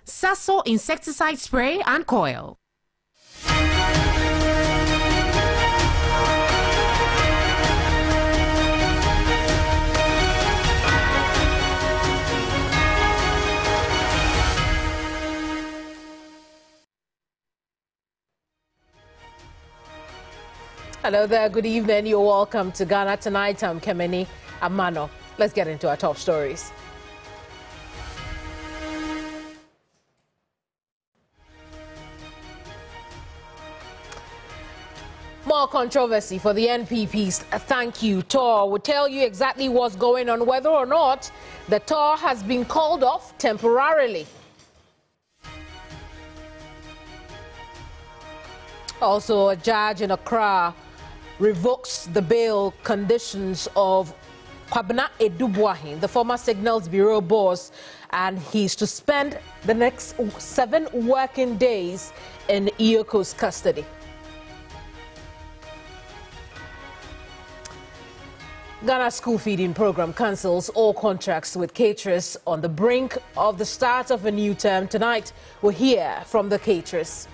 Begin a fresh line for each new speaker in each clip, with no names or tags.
Sasso insecticide spray and coil.
Hello there, good evening. You're welcome to Ghana Tonight. I'm Kemeni Amano. Let's get into our top stories. More controversy for the NPP's Thank You tour. We'll tell you exactly what's going on, whether or not the tour has been called off temporarily. Also, a judge in Accra revokes the bail conditions of Kwabena Edubuahin, the former Signals Bureau boss, and he's to spend the next 7 working days in Iyoko's custody. Ghana School Feeding Program cancels all contracts with caterers on the brink of the start of a new term. Tonight, we'll hear from the caterers.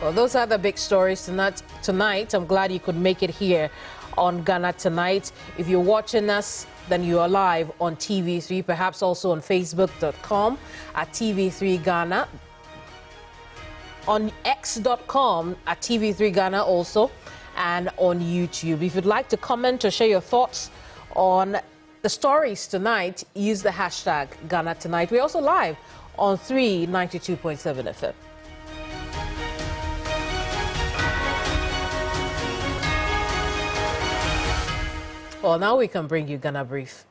Well, those are the big stories tonight. I'm glad you could make it here on Ghana Tonight. If you're watching us, then you are live on TV3, perhaps also on Facebook.com at TV3 Ghana, on X.com at TV3 Ghana also, and on YouTube. If you'd like to comment or share your thoughts on the stories tonight, use the hashtag Ghana Tonight. We're also live on 392.7 FM. Well, now we can bring you Ghana Brief.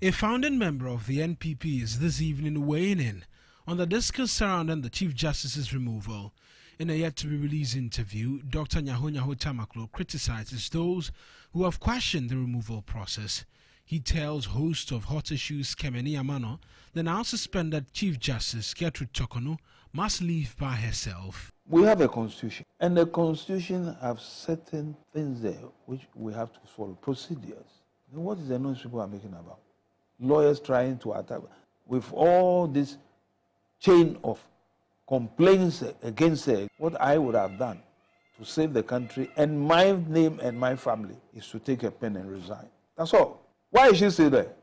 A founding member of the NPP is this evening weighing in on the discourse surrounding the Chief Justice's removal. In a yet-to-be-released interview, Dr. Nyaho Tamaklo criticizes those who have questioned the removal process. He tells host of Hot Issues Kemeni Amano the now suspended Chief Justice Gertrude Torkornoo must leave by herself.
We have a constitution, and the constitution have certain things there which we have to follow, procedures. Then what is the noise people are making about? Lawyers trying to attack. With all this chain of complaints against her, what I would have done to save the country and my name and my family is to take a pen and resign. That's all. Why is she still there?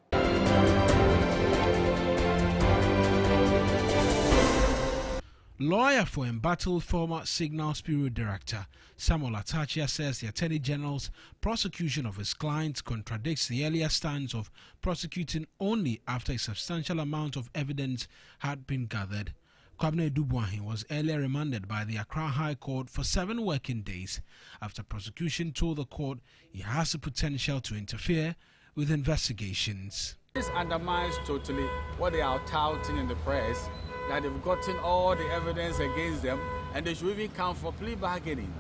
Lawyer for embattled former Signals Bureau Director Samuel Atachia says the Attorney General's prosecution of his clients contradicts the earlier stance of prosecuting only after a substantial amount of evidence had been gathered. Kwabena Edubuahin was earlier remanded by the Accra High Court for 7 working days after prosecution told the court he has the potential to interfere with investigations.
This undermines totally what they are touting in the press, that they've gotten all the evidence against them and they should even come for plea bargaining.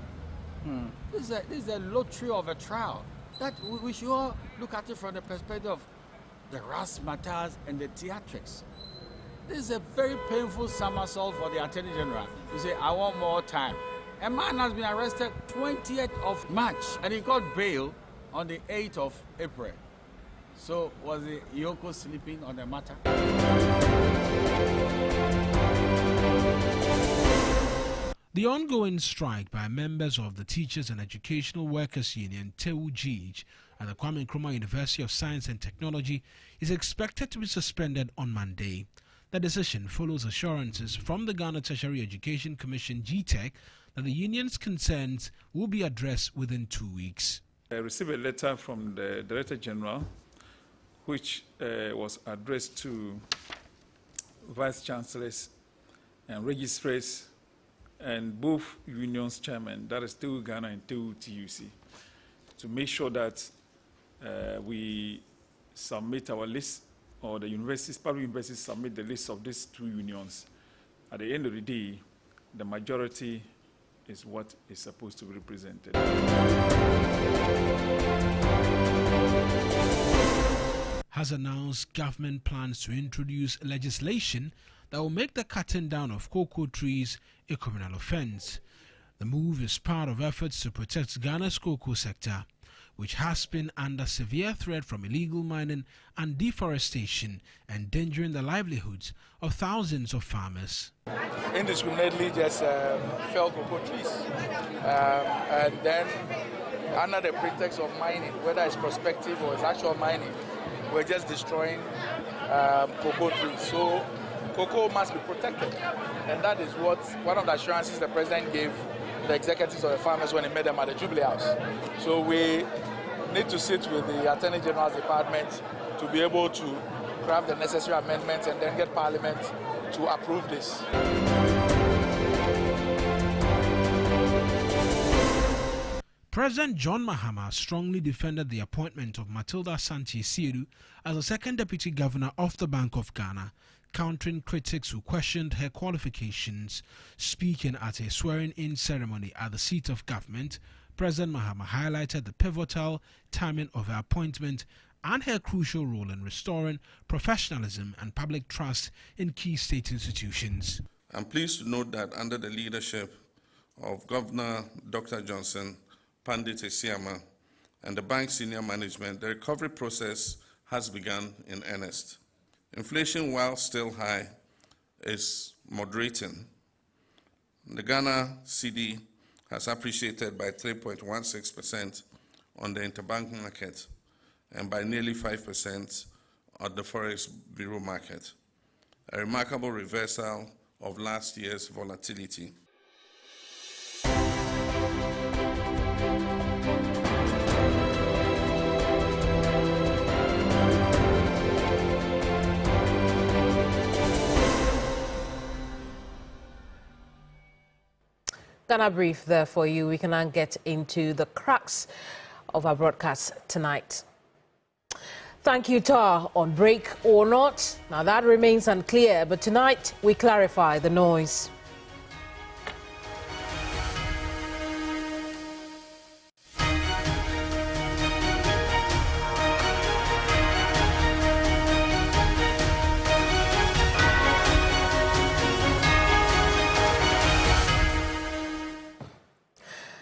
This is a lottery of a trial. That we should all look at it from the perspective of the razzmatazz and the theatrics. This is a very painful somersault for the Attorney General. You say, I want more time. A man has been arrested 20th of March and he got bail on the 8th of April. So was the Iyoko sleeping on the matter?
The ongoing strike by members of the Teachers and Educational Workers Union, TEU-GEJ, at the Kwame Nkrumah University of Science and Technology is expected to be suspended on Monday. The decision follows assurances from the Ghana Tertiary Education Commission, GTEC, that the union's concerns will be addressed within 2 weeks.
I received a letter from the Director General, which was addressed to Vice Chancellors and Registrars and both unions chairmen, that is TEU Ghana and TEU TUC, to make sure that we submit our list, or the universities, public universities submit the list of these 2 unions. At the end of the day, the majority is what is supposed to be represented.
Has announced government plans to introduce legislation that will make the cutting down of cocoa trees a criminal offense. The move is part of efforts to protect Ghana's cocoa sector, which has been under severe threat from illegal mining and deforestation, endangering the livelihoods of thousands of farmers.
Indiscriminately just fell cocoa trees, and then under the pretext of mining, whether it's prospective or it's actual mining, we're just destroying cocoa trees. So cocoa must be protected, and that is what one of the assurances the president gave the executives of the farmers when he met them at the Jubilee House. So we need to sit with the Attorney General's Department to be able to craft the necessary amendments and then get Parliament to approve this.
President John Mahama strongly defended the appointment of Matilda Sanchez-Siedu as the second deputy governor of the Bank of Ghana, countering critics who questioned her qualifications. Speaking at a swearing-in ceremony at the seat of government, President Mahama highlighted the pivotal timing of her appointment and her crucial role in restoring professionalism and public trust in key state institutions.
I'm pleased to note that under the leadership of Governor Dr. Johnson, Pandit Esiama, and the bank's senior management, the recovery process has begun in earnest. Inflation, while still high, is moderating. The Ghana cedi has appreciated by 3.16% on the interbank market and by nearly 5% at the Forex Bureau market, a remarkable reversal of last year's volatility.
Ghana Brief there for you. We can now get into the crux of our broadcast tonight. Thank you, Tar. On break or not? Now that remains unclear, but tonight we clarify the noise.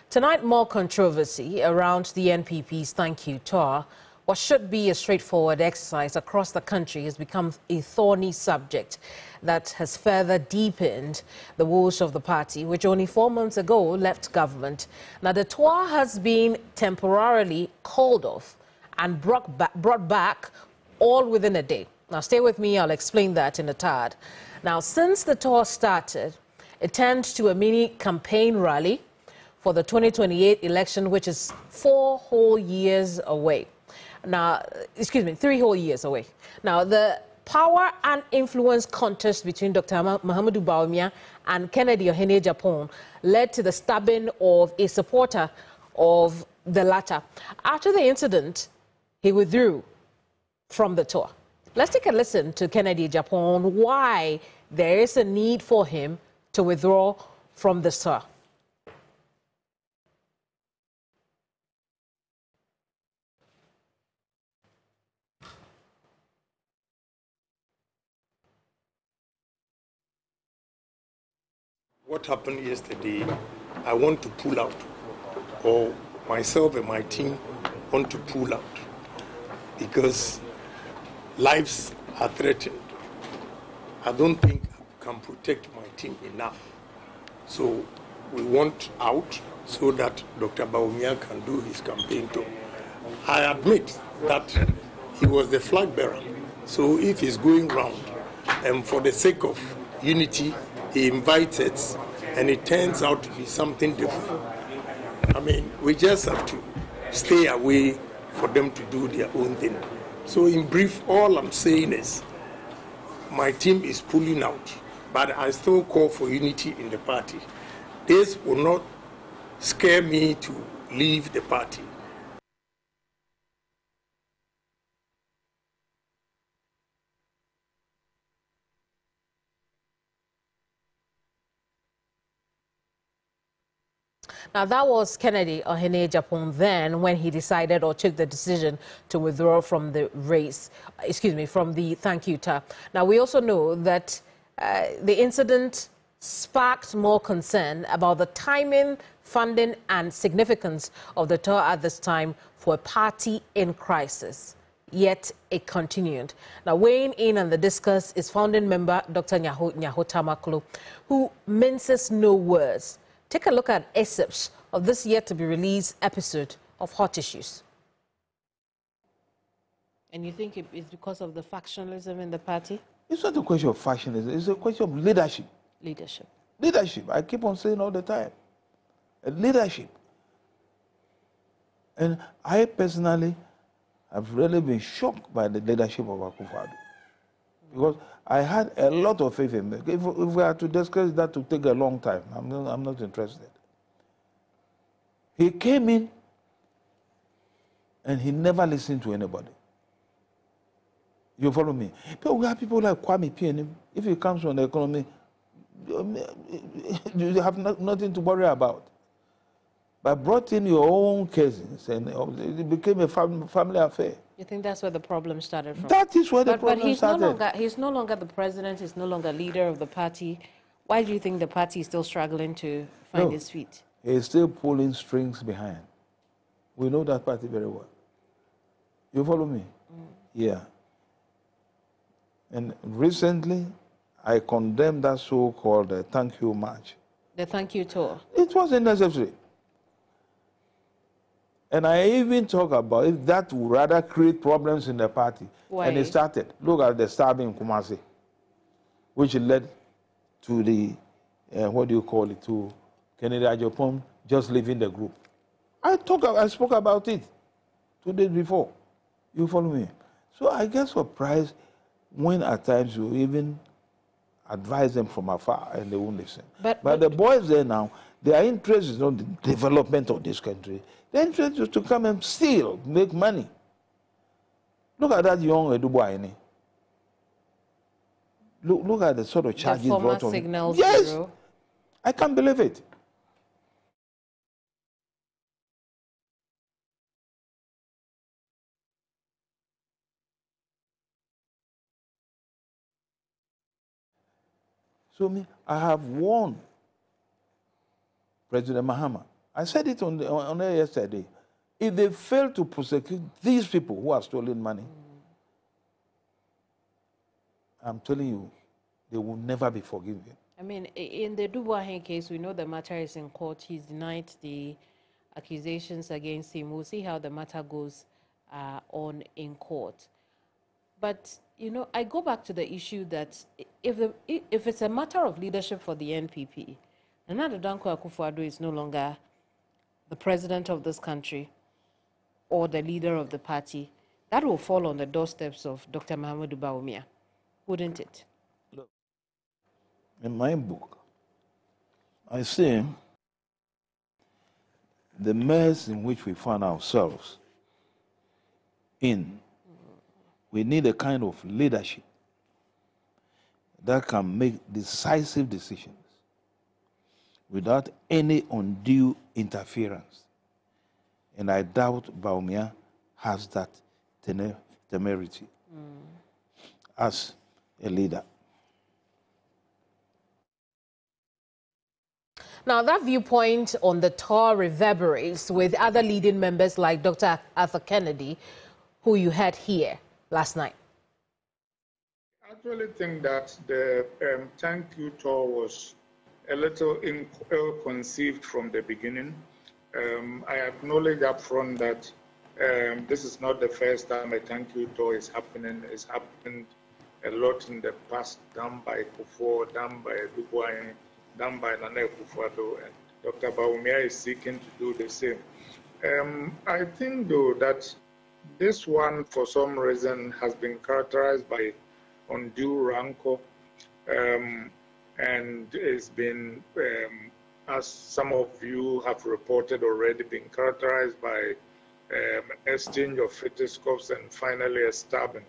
Tonight, more controversy around the NPP's Thank You Tour. What should be a straightforward exercise across the country has become a thorny subject that has further deepened the woes of the party, which only 4 months ago left government. Now, the tour has been temporarily called off and brought back all within a day. Now, stay with me. I'll explain that in a tad. Now, since the tour started, it turned to a mini campaign rally for the 2028 election, which is 4 whole years away. Now, 3 whole years away. Now, the power and influence contest between Dr. Mahamudu Bawumia and Kennedy Ohenegye-Aponah led to the stabbing of a supporter of the latter. After the incident, he withdrew from the tour. Let's take a listen to Kennedy Ohenegye-Aponah why there is a need for him to withdraw from the tour.
What happened yesterday, I want to pull out, or myself and my team want to pull out, because lives are threatened. I don't think I can protect my team enough. So we want out so that Dr. Bawumia can do his campaign tour. I admit that he was the flag bearer. So if he's going round, and for the sake of unity, he invites it, and it turns out to be something different. I mean, we just have to stay away for them to do their own thing. So in brief, all I'm saying is my team is pulling out, but I still call for unity in the party. This will not scare me to leave the party.
Now, that was Kennedy Ohene-Agyapong then when he decided or took the decision to withdraw from the race, from the thank you tour. Now, we also know that the incident sparked more concern about the timing, funding and significance of the tour at this time for a party in crisis. Yet it continued. Now, weighing in on the discuss is founding member Dr. Nyaho Tamaklo, who minces no words. Take a look at excerpts of this yet-to-be-released episode of Hot Issues. And you think it's because of the factionalism in the party?
It's not a question of factionalism. It's a question of leadership.
Leadership.
Leadership. I keep on saying all the time. Leadership. And I personally have really been shocked by the leadership of Akufo-Addo. Because I had a lot of faith in him. If we had to discuss that, to take a long time. I'm not interested. He came in and he never listened to anybody. You follow me? But we have people like Kwame Pianim. If he comes from the economy, you have nothing to worry about. But brought in your own cousins and it became a family affair.
You think that's where the problem started from?
That is where the problem started.
But he's no longer the president, he's no longer leader of the party. Why do you think the party is still struggling to find his feet?
He's still pulling strings behind. We know that party very well. You follow me? Yeah. And recently, I condemned that so-called thank you march.
The thank you tour.
It wasn't necessary. And I even talk about if that would rather create problems in the party.
Why?
And it started. Look at the stabbing in Kumasi, which led to the, to Kennedy Agyapong just leaving the group. I spoke about it 2 days before. You follow me? So I get surprised when at times you even advise them from afar and they won't listen. But the boys there now, their interest is not the development of this country. Their interest is to come and steal, make money. Look at that young Eduboahene. Look at the sort of charges brought on him. Yes, Bureau. I can't believe it. So I have warned President Mahama. I said it on air yesterday. If they fail to prosecute these people who have stolen money, I'm telling you, they will never be forgiven.
I mean, in the Duboahene case, we know the matter is in court. He's denied the accusations against him. We'll see how the matter goes on in court. But, you know, I go back to the issue that if it's a matter of leadership for the NPP, Nana Danko Akufo-Addo is no longer the president of this country or the leader of the party. That will fall on the doorsteps of Dr. Mahamudu Bawumia, wouldn't it?
Look, in my book, I say the mess in which we find ourselves in, we need a kind of leadership that can make decisive decisions without any undue interference. And I doubt Bawumia has that temerity as a leader.
Now, that viewpoint on the tour reverberates with other leading members like Dr. Arthur Kennedy, who you had here last night.
I actually think that the thank you tour was a little ill-conceived from the beginning. I acknowledge up front that this is not the first time a thank you tour is happening. It's happened a lot in the past, done by Kufuor, done by Dubois, done by Nana Akufo-Addo, and Dr. Bawumia is seeking to do the same. I think, though, that this one, for some reason, has been characterized by undue rancor, and it's been, as some of you have reported already, been characterized by exchange of fisticuffs and finally a stabbing.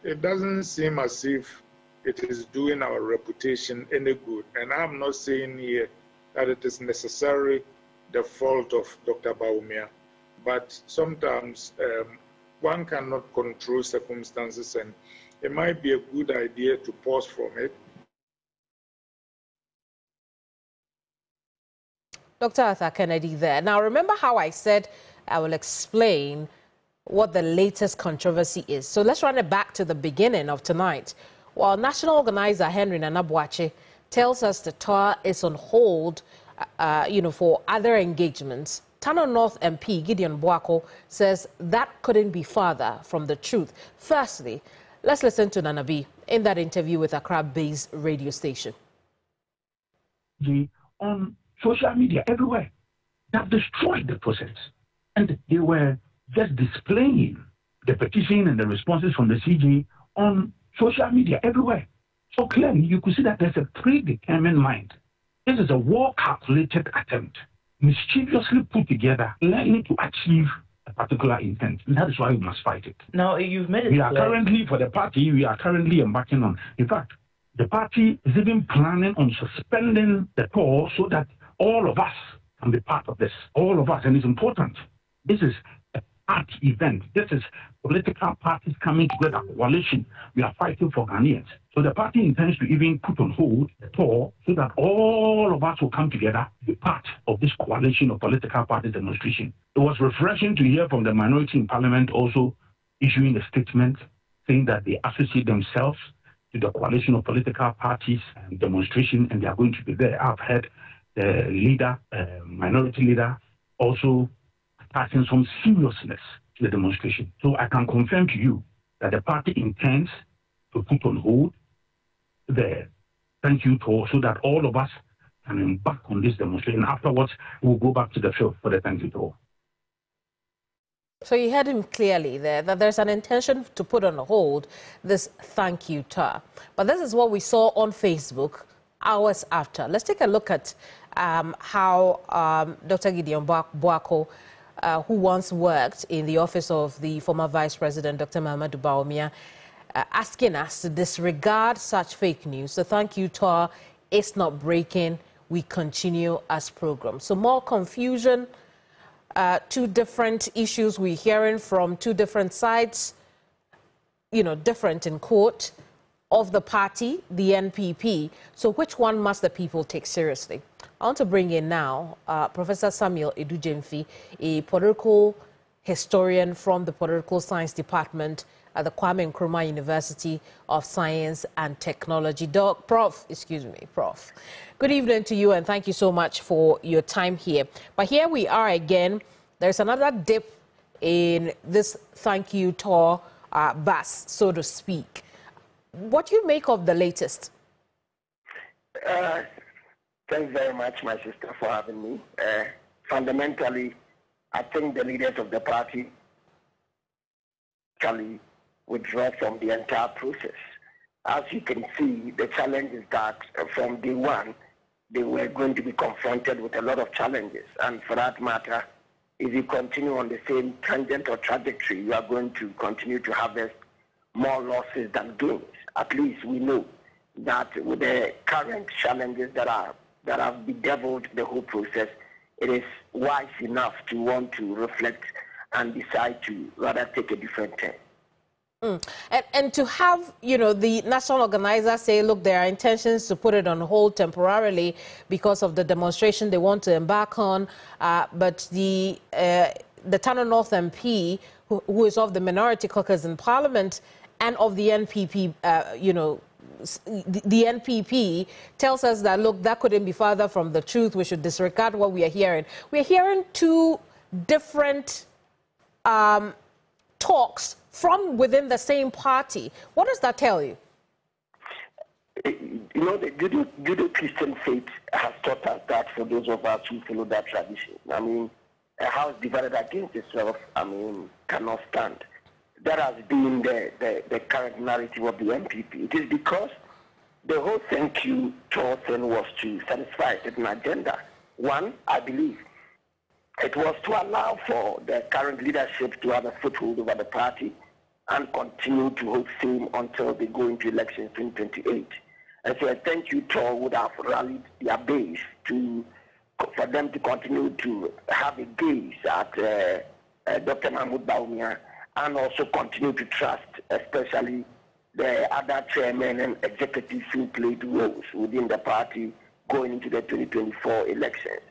It doesn't seem as if it is doing our reputation any good. And I'm not saying here that it is necessary the fault of Dr. Bawumia, but sometimes one cannot control circumstances, and it might be a good idea to pause from it.
Dr. Arthur Kennedy there. Now, remember how I said I will explain what the latest controversy is. So let's run it back to the beginning of tonight. While National Organizer Henry Nana Boakye tells us the TOR is on hold, for other engagements, Tano North MP Gideon Boako says that couldn't be farther from the truth. Firstly, let's listen to Nana B in that interview with Accra-based radio station.
On social media everywhere, they have destroyed the process, and they were just displaying the petition and the responses from the CJ on social media everywhere. So clearly, you could see that there's a predetermined mind. This is a well-calculated attempt, mischievously put together, likely to achieve a particular intent. And that is why we must fight it.
Now, you've made it
We are currently, for the party, we are currently embarking on. In fact, the party is even planning on suspending the TOR so that all of us can be part of this. All of us, and it's important. This is a party event. This is political parties coming together, coalition. We are fighting for Ghanaians. So the party intends to even put on hold the TOR so that all of us will come together to be part of this coalition of political parties demonstration. It was refreshing to hear from the minority in parliament also issuing a statement saying that they associate themselves to the coalition of political parties and demonstration, and they are going to be there. I've heard the leader, minority leader, also attaching some seriousness to the demonstration. So I can confirm to you that the party intends to put on hold the thank you TOR so that all of us can embark on this demonstration. Afterwards, we'll go back to the field for the thank you TOR.
So you heard him clearly there, that there's an intention to put on hold this thank you TOR. But this is what we saw on Facebook hours after. Let's take a look at how Dr. Gideon Boako, who once worked in the office of the former Vice President, Dr. Mahamudu Bawumia, asking us to disregard such fake news. So thank you TOR is not breaking. We continue as program. So more confusion, two different issues we're hearing from two different sides, different in court, of the party, the NPP. So which one must the people take seriously? I want to bring in now Professor Samuel Edudjemfi, a political historian from the Political Science Department at the Kwame Nkrumah University of Science and Technology. Prof. Good evening to you, and thank you so much for your time here. But here we are again. There's another dip in this thank you TOR bus, so to speak. What do you make of the latest?
Thanks very much, my sister, for having me. Fundamentally, I think the leaders of the party actually withdraw from the entire process. As you can see, the challenge is that from day one, they were going to be confronted with a lot of challenges. And for that matter, if you continue on the same tangent or trajectory, you are going to continue to harvest more losses than gains. At least we know that with the current challenges that have bedeviled the whole process, it is wise enough to want to reflect and decide to rather take a different turn.
And to have, the national organizer say, look, there are intentions to put it on hold temporarily because of the demonstration they want to embark on, but the Tano North MP, who is of the minority caucus in Parliament and of the NPP, the NPP tells us that, look, that couldn't be farther from the truth. We should disregard what we are hearing. We're hearing two different talks from within the same party. What does that tell you?
The Judeo-Christian faith has taught us that for those of us who follow that tradition. I mean, a house divided against itself, cannot stand. That has been the current narrative of the NPP. It is because the whole thank you TOR thing was to satisfy a certain agenda. One, I believe, it was to allow for the current leadership to have a foothold over the party and continue to hold same until they go into elections in 2028. And so a thank you TOR would have rallied their base to for them to continue to have a gaze at Dr. Mahmoud Bawumia and also continue to trust, especially the other chairmen and executives who played roles within the party going into the 2024 elections.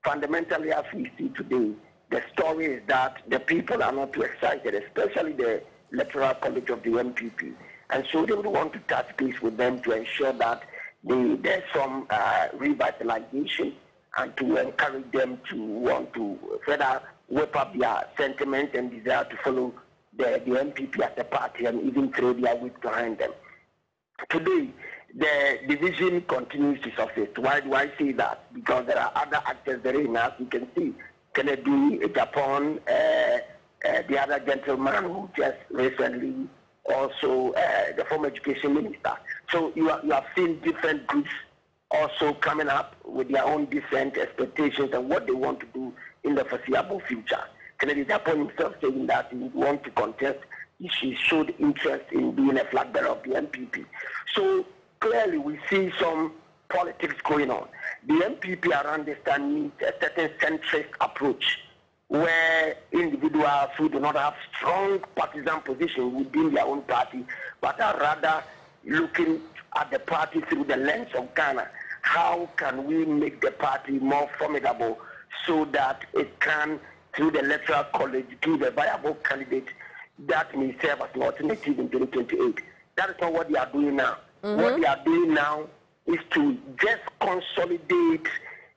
Fundamentally, as we see today, the story is that the people are not too excited, especially the Electoral College of the MPP. And so they would want to touch base with them to ensure that there's some revitalization and to encourage them to want to further whip up their sentiment and desire to follow the MPP as a party and even throw their weight behind them. Today, the division continues to surface. Why do I say that? Because there are other actors therein, as you can see. Kennedy, Japan, the other gentleman who just recently also the former education minister. So you have seen different groups also coming up with their own different expectations and what they want to do in the foreseeable future. Kennedy Japan himself saying that he would want to contest, he showed interest in being a flag bearer of the MPP. So clearly we see some politics going on. The MPP, I understand, needs a certain centrist approach where individuals who do not have strong partisan position within their own party, but are rather looking at the party through the lens of Ghana. How can we make the party more formidable so that it can, through the Electoral College, give a viable candidate that may serve as an alternative in 2028? That is not what they are doing now. What they are doing now is to just consolidate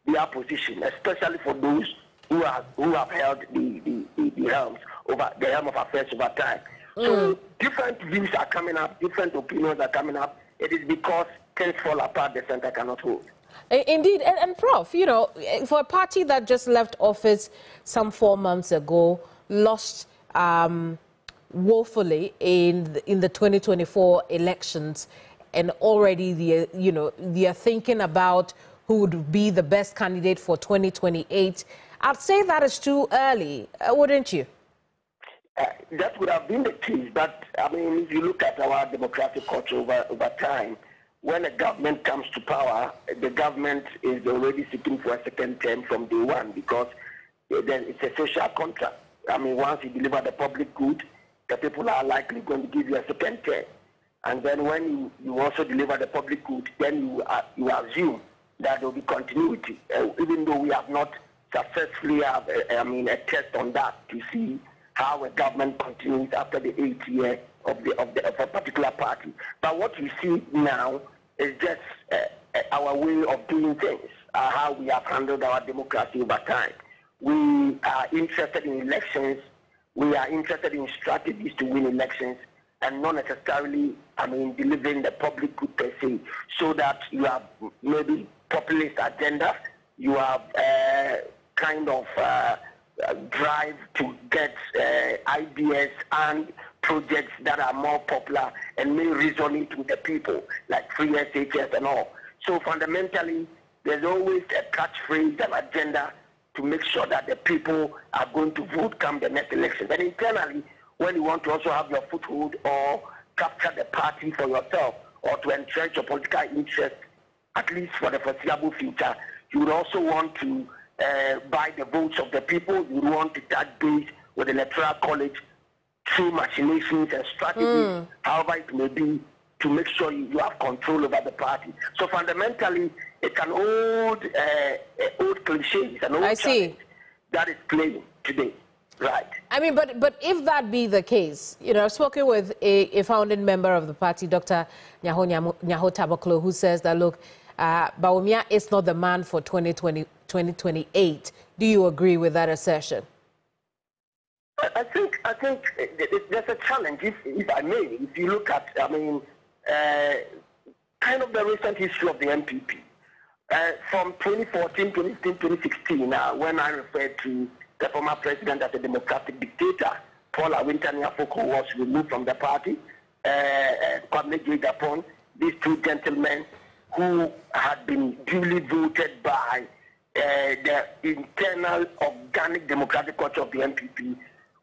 their position, especially for those who have held the helm of affairs over time. So different views are coming up, different opinions are coming up. It is because things fall apart, the center cannot hold.
Indeed, and Prof, you know, for a party that just left office some 4 months ago, lost woefully in the 2024 elections, and already they are thinking about who would be the best candidate for 2028. I'd say that is too early, wouldn't you?
That would have been the case, but I mean, if you look at our democratic culture over time, when a government comes to power, the government is already seeking for a second term from day one because then it's a social contract. I mean, once you deliver the public good, the people are likely going to give you a second term. And then when you also deliver the public good, then you assume that there will be continuity, even though we have not successfully have a test on that to see how a government continues after the 8th year of a particular party. But what you see now is just our way of doing things, how we have handled our democracy over time. We are interested in elections. We are interested in strategies to win elections, and not necessarily, delivering the public good per se, so that you have maybe populist agenda, you have kind of drive to get ideas and projects that are more popular and may resonate with the people, like free SHS and all. So fundamentally, there's always a catchphrase and agenda to make sure that the people are going to vote come the next election. And internally, when you want to also have your foothold or capture the party for yourself or to entrench your political interest, at least for the foreseeable future, you would also want to buy the votes of the people. You would want to touch base with the Electoral College through machinations and strategies, however it may be, to make sure you have control over the party. So fundamentally, it's an old cliche, it's an old challenge that is playing today. Right. I mean,
but if that be the case, I've spoken with a founding member of the party, Dr. Nyaho Tabaklo, who says that, look, Bawumia is not the man for 2028. Do you agree with that assertion?
I think there's a challenge, if I may. If you look at, kind of the recent history of the MPP, from 2014, 2015, 2016, when I referred to the former president as a democratic dictator, Paul Awintani Afoko was removed from the party, Kwame J. these two gentlemen who had been duly voted by the internal organic democratic culture of the MPP,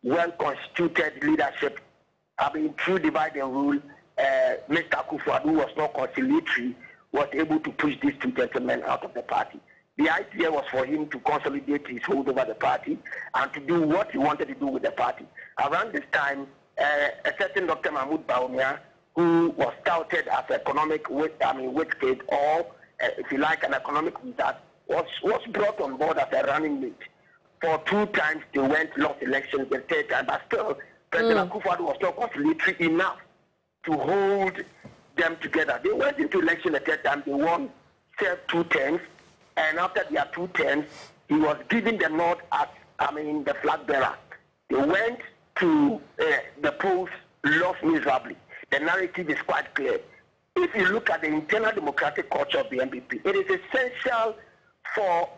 when constituted leadership, through divide and rule, Mr. Akufo-Addo was not conciliatory, was able to push these two gentlemen out of the party. The idea was for him to consolidate his hold over the party and to do what he wanted to do with the party. Around this time, a certain Dr. Mahmoud Bawumia, who was touted as economic wizard, or if you like, an economic wizard, was brought on board as a running mate. For 2 times they lost elections the 3rd time, but still President Akufo-Addo was not conciliatory enough to hold them together. They went into election the 3rd time, they won 2 terms, and after their 2 terms, he was giving the nod as, the flag bearer. They went to the polls, lost miserably. The narrative is quite clear. If you look at the internal democratic culture of the NPP, it is essential for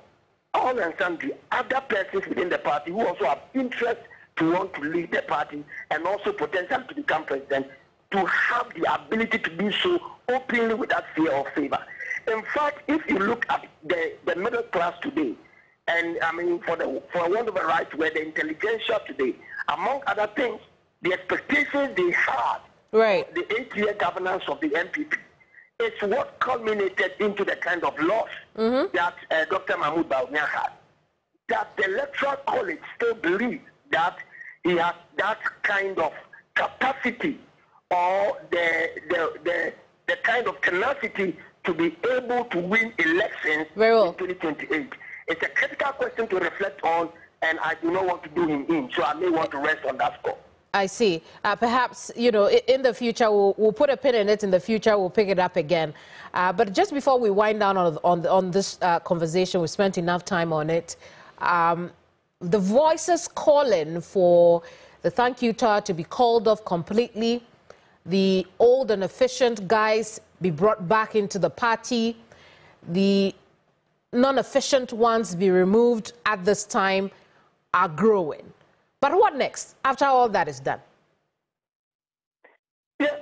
all and sundry other persons within the party who also have interest to want to lead the party and also potential to become president to have the ability to do so openly without fear or favor. In fact, if you look at the middle class today, and for want of a right word, the intelligentsia today, among other things, the expectations they had,
right,
the 8-year governance of the NPP, it's what culminated into the kind of loss that Dr. Mahmoud Bawumia had. That the Electoral College still believes that he has that kind of capacity or the kind of tenacity to be able to win elections in 2028. It's a critical question to reflect on, and I do not want to do him in, so I may want to rest on that score.
I see. Perhaps, in the future, we'll put a pin in it. In the future, we'll pick it up again. But just before we wind down on this conversation, we spent enough time on it. The voices calling for the thank you tour to be called off completely, the old and efficient guys be brought back into the party, the non-efficient ones be removed at this time, are growing. But what next after all that is done?
Yes,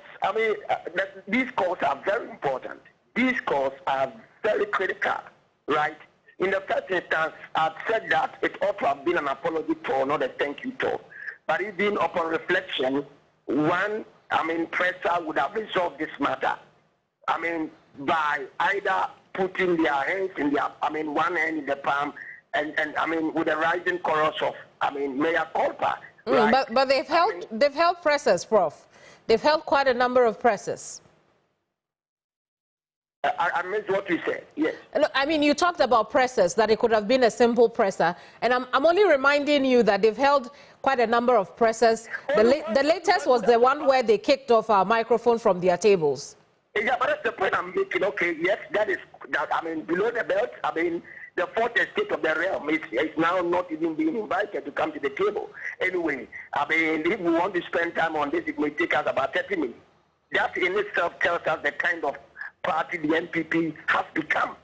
these calls are very important. These calls are very critical, right? In the first instance, I've said that it ought to have been an apology tour, not a thank you tour. But even upon reflection, Presa would have resolved this matter. By either putting their hands in their, one hand in the palm, and with the rising chorus of, Mayor Kolpa. Right?
But they've held presses, Prof. They've held quite a number of presses.
I missed what you said, yes.
Look, you talked about presses, that it could have been a simple presser. And I'm only reminding you that they've held quite a number of presses. The latest was the one where they kicked off our microphone from their tables.
Yeah, but that's the point I'm making. Okay, yes, that is, below the belt, the fourth estate of the realm is now not even being invited to come to the table. Anyway, if we want to spend time on this, it may take us about 30 minutes. That in itself tells us the kind of party the NPP has become.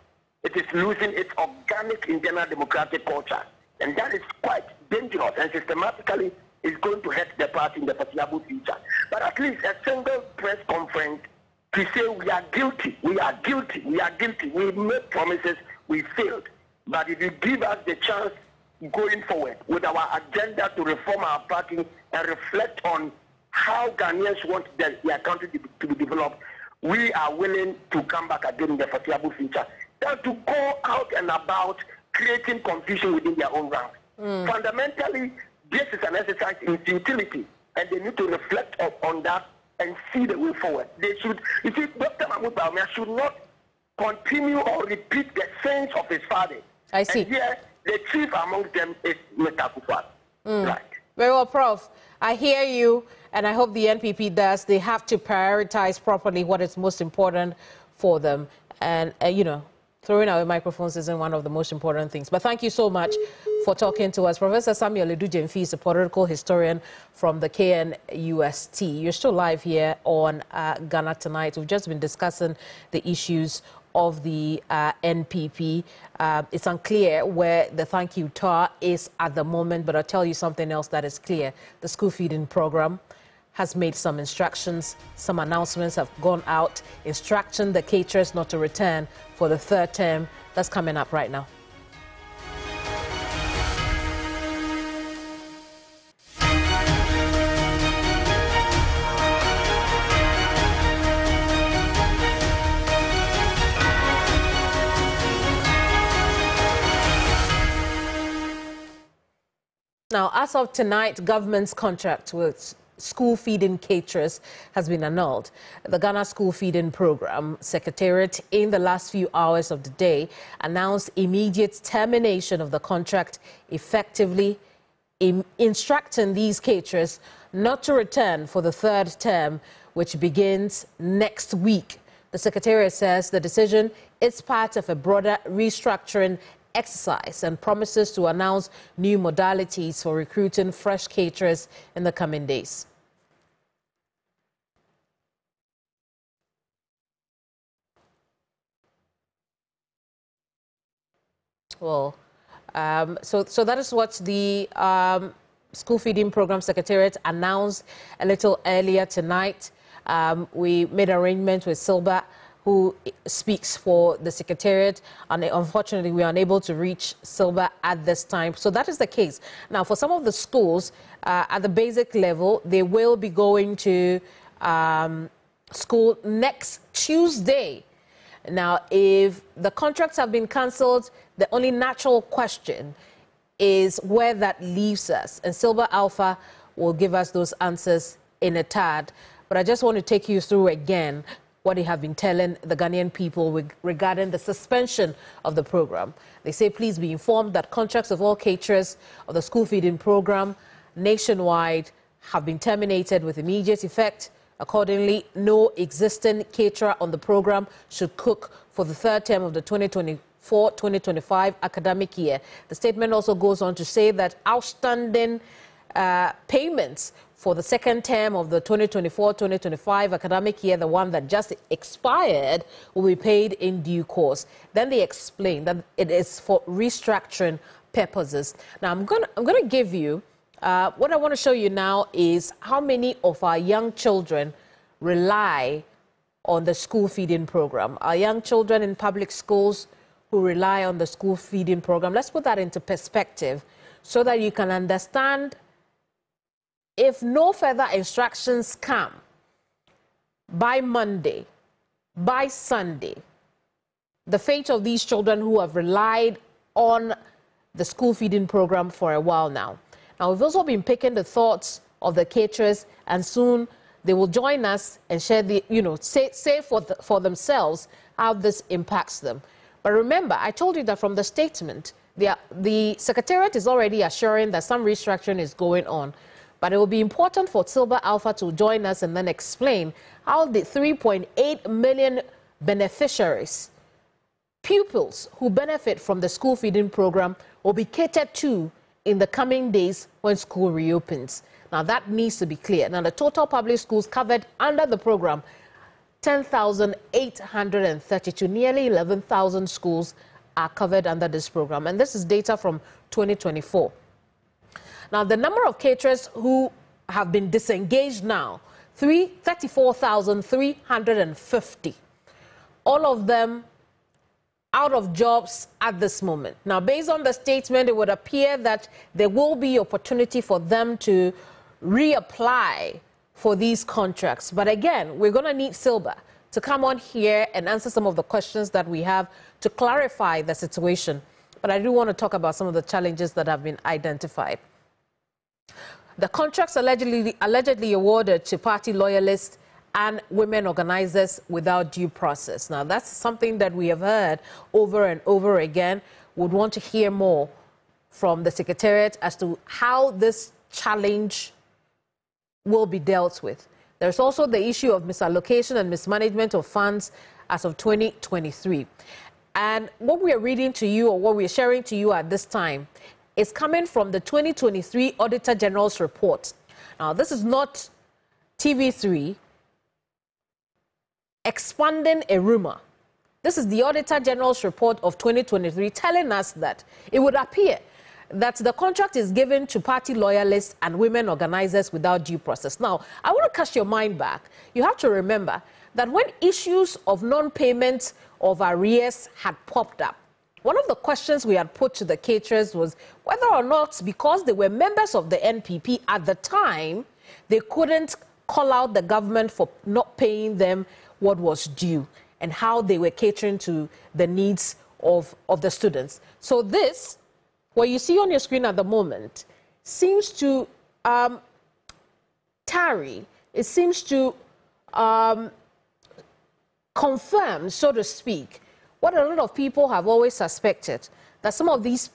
It is losing its organic internal democratic culture. And that is quite dangerous and systematically is going to hurt the party in the foreseeable future. But at least a single press conference to say we are guilty, we are guilty, we are guilty. We made promises, we failed. But if you give us the chance going forward with our agenda to reform our party and reflect on how Ghanaians want their country to be developed, we are willing to come back again in the foreseeable future. Than to go out and about creating confusion within their own ranks. Fundamentally, this is an exercise in futility, and they need to reflect on that and see the way forward. They should, Dr. Mahmoud Bawumia should not continue or repeat the sins of his father.
I see.
And here, the chief among them is Mr. Akufo-Addo. Right.
Very well, Prof. I hear you, and I hope the NPP does. They have to prioritize properly what is most important for them. And, throwing away microphones isn't one of the most important things. But thank you so much for talking to us. Professor Samuel Edu-Gyamfi is a political historian from the KNUST. You're still live here on Ghana Tonight. We've just been discussing the issues of the NPP. It's unclear where the thank you tour is at the moment, but I'll tell you something else that is clear. The school feeding program has made some instructions. Some announcements have gone out instructing the caterers not to return for the 3rd term. That's coming up right now. Now, as of tonight, government's contract with school feeding caterers has been annulled. The Ghana School Feeding Program Secretariat, in the last few hours of the day, announced immediate termination of the contract, effectively instructing these caterers not to return for the third term, which begins next week. The Secretariat says the decision is part of a broader restructuring exercise and promises to announce new modalities for recruiting fresh caterers in the coming days. Well, so that is what the School Feeding Program Secretariat announced a little earlier tonight. We made arrangements with Silba, who speaks for the Secretariat, and unfortunately we are unable to reach Silba at this time. So that is the case. Now, for some of the schools at the basic level, they will be going to school next Tuesday. Now, if the contracts have been cancelled, the only natural question is where that leaves us. And Silver Alpha will give us those answers in a tad. But I just want to take you through again what they have been telling the Ghanaian people regarding the suspension of the program. They say, please be informed that contracts of all caterers of the school feeding program nationwide have been terminated with immediate effect. Accordingly, no existing caterer on the program should cook for the third term of the 2024-2025 academic year. The statement also goes on to say that outstanding payments for the second term of the 2024-2025 academic year, the one that just expired, will be paid in due course. Then they explain that it is for restructuring purposes. Now, I'm going to give you, what I want to show you now is how many of our young children rely on the school feeding program. Our young children in public schools who rely on the school feeding program. Let's put that into perspective so that you can understand, if no further instructions come by Monday, by Sunday, the fate of these children who have relied on the school feeding program for a while now. Now, we've also been picking the thoughts of the caterers, and soon they will join us and share the, say for themselves how this impacts them. But remember, I told you that from the statement, the Secretariat is already assuring that some restructuring is going on. But it will be important for Silver Alpha to join us and then explain how the 3.8 million beneficiaries, pupils who benefit from the school feeding program, will be catered to in the coming days when school reopens. Now, that needs to be clear. Now, the total public schools covered under the program, 10,832, nearly 11,000 schools are covered under this program. And this is data from 2024. Now, the number of caterers who have been disengaged now, 34,350. All of them out of jobs at this moment. Now, based on the statement, it would appear that there will be opportunity for them to reapply for these contracts. But again, we're going to need Silva to come on here and answer some of the questions that we have to clarify the situation. But I do want to talk about some of the challenges that have been identified. The contracts allegedly awarded to party loyalists and women organizers without due process. Now, that's something that we have heard over and over again. Would want to hear more from the Secretariat as to how this challenge will be dealt with. There's also the issue of misallocation and mismanagement of funds as of 2023. And what we are reading to you, or what we are sharing to you at this time, is coming from the 2023 Auditor General's report. Now, this is not TV3 expanding a rumor. This is the Auditor General's report of 2023 telling us that it would appear that the contract is given to party loyalists and women organizers without due process. Now, I want to cast your mind back. You have to remember that when issues of non-payment of arrears had popped up, one of the questions we had put to the caterers was whether or not, because they were members of the NPP at the time, they couldn't call out the government for not paying them what was due, and how they were catering to the needs of the students. So this, what you see on your screen at the moment, seems to tarry. It seems to confirm, so to speak, what a lot of people have always suspected, that some of these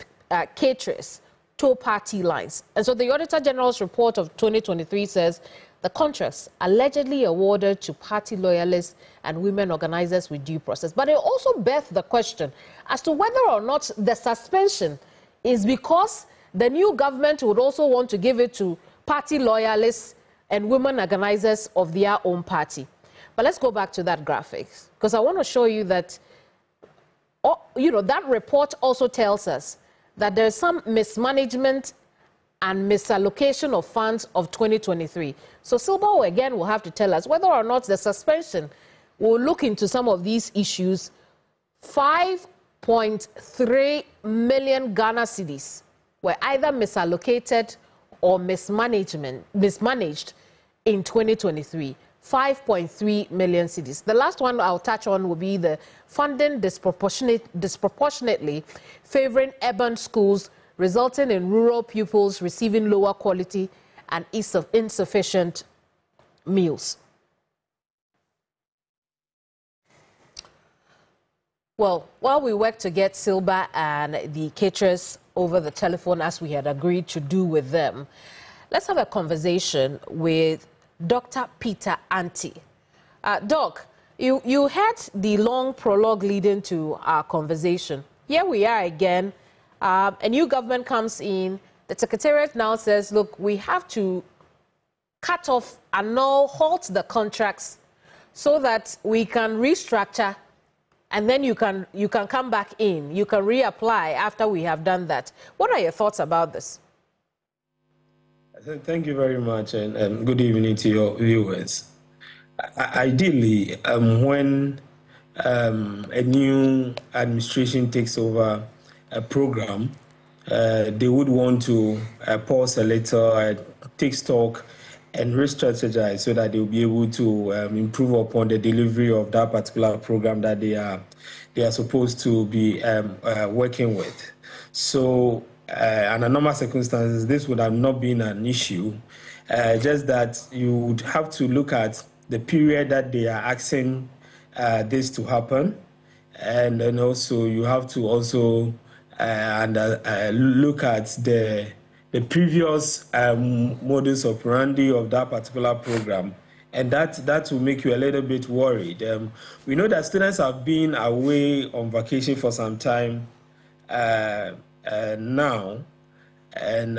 caterers toe party lines. And so the Auditor General's report of 2023 says the contracts allegedly awarded to party loyalists and women organizers with due process. But it also bears the question as to whether or not the suspension is because the new government would also want to give it to party loyalists and women organizers of their own party. But let's go back to that graphic, because I want to show you that, that report also tells us that there's some mismanagement and misallocation of funds of 2023. So Silba again will have to tell us whether or not the suspension will look into some of these issues. 5.3 million Ghana cedis were either misallocated or mismanaged in 2023. 5.3 million cedis. The last one I'll touch on will be the funding disproportionately favoring urban schools, resulting in rural pupils receiving lower quality and insufficient meals. Well, while we work to get Silba and the caterers over the telephone, as we had agreed to do with them, let's have a conversation with Dr. Peter Anti. Doc, you had the long prologue leading to our conversation. Here we are again. A new government comes in. The Secretariat now says, look, we have to cut off, annul, halt the contracts so that we can restructure, and then you can come back in. You can reapply after we have done that. What are your thoughts about this?
Thank you very much, and good evening to your viewers. Ideally, when a new administration takes over a program, they would want to pause a little, take stock, and re-strategize so that they'll be able to improve upon the delivery of that particular program that they are supposed to be working with. So, under normal circumstances, this would have not been an issue, just that you would have to look at the period that they are asking this to happen, and then also you have to also look at the previous modus operandi of that particular program, and that will make you a little bit worried. We know that students have been away on vacation for some time now, and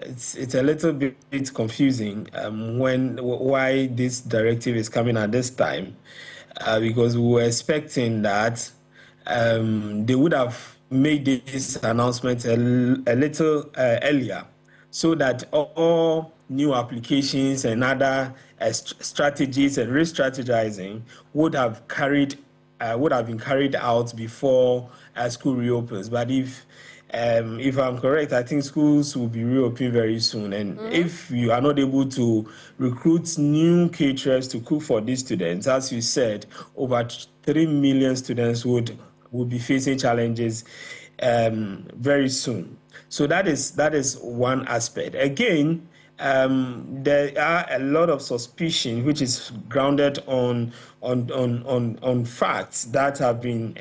it's a little bit confusing why this directive is coming at this time, because we were expecting that they would have made this announcement a little earlier, so that all new applications and other strategies and re-strategizing would have been carried out before school reopens. But if I'm correct, I think schools will be reopening very soon. And if you are not able to recruit new caterers to cook for these students, as you said, over 3 million students would be facing challenges very soon. So that is one aspect. Again, there are a lot of suspicion which is grounded on facts that have been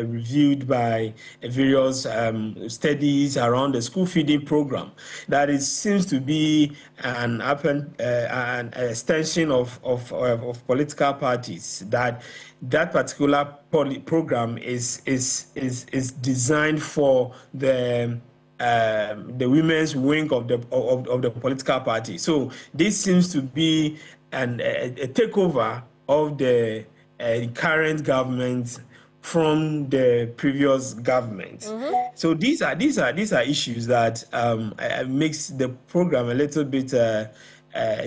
reviewed by various studies around the school feeding program. That seems to be an extension of political parties. That particular program is designed for the women's wing of the political party. So this seems to be a takeover of the current government from the previous government. So these are issues that makes the program a little bit